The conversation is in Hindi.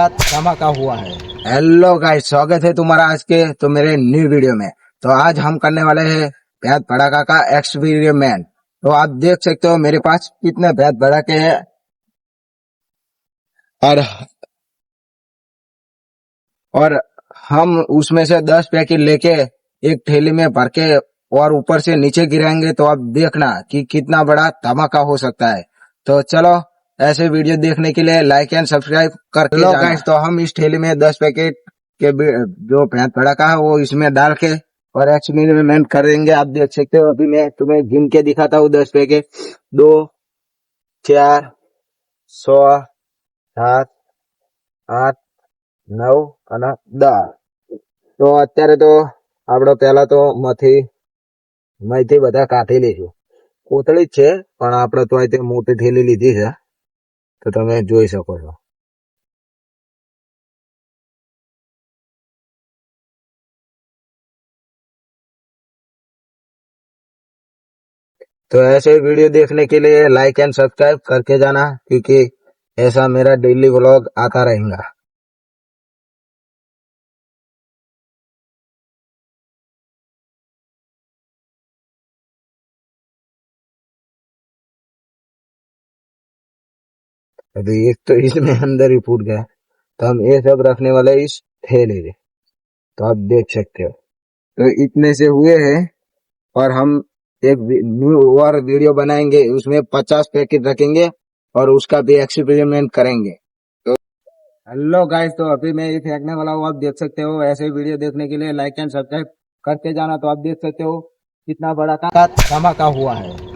का धमाका हुआ है। हेलो गाइस, स्वागत है तुम्हारा आज के मेरे न्यू वीडियो में। तो आज हम करने वाले हैं बेहद भड़ाका का एक्सपेरिमेंट। तो आप देख सकते हो मेरे पास कितने बेहद भड़ाके हैं और हम उसमें से 10 पैकेट लेके एक थैली में भर के और ऊपर से नीचे गिराएंगे। तो आप देखना कि कितना बड़ा धमाका हो सकता है। तो चलो, ऐसे वीडियो देखने के लिए लाइक एंड सब्सक्राइब करके जाना। गाइस, तो हम इस थैली में 10 पैकेट के जो भैंस भड़ाका है वो इसमें डाल के और एक्सपेरिमेंट करेंगे। आप देख सकते हो, अभी मैं तुम्हें गिन के दिखाता हूँ। 10 पैकेट, 2, 4, 6, 7, 8, 9 અને 10। તો અત્યારે તો આપણે પહેલા તો મહીથી બધા કાઢી લઈશું। કોથળી જ છે પણ આપણે તો અહીં મોટી થેલી લીધી છે, તો તમે જોઈ શકો છો। तो ऐसे वीडियो देखने के लिए लाइक एंड सब्सक्राइब करके जाना, क्योंकि ऐसा मेरा डेली व्लॉग आता रहेगा। अभी एक तो इसमें अंदर ही फूट गया, तो हम ये सब रखने वाले इस थैले में। तो आप देख सकते हो, तो इतने से हुए हैं और हम एक न्यू और वीडियो बनाएंगे, उसमें 50 पैकेट रखेंगे और उसका भी एक्सपेरिमेंट करेंगे। तो हेलो गाइस, तो अभी मैं ये फेंकने वाला हूँ। आप देख सकते हो, ऐसे वीडियो देखने के लिए लाइक एंड सब्सक्राइब करते जाना। तो आप देख सकते हो कितना बड़ा का धमाका हुआ है।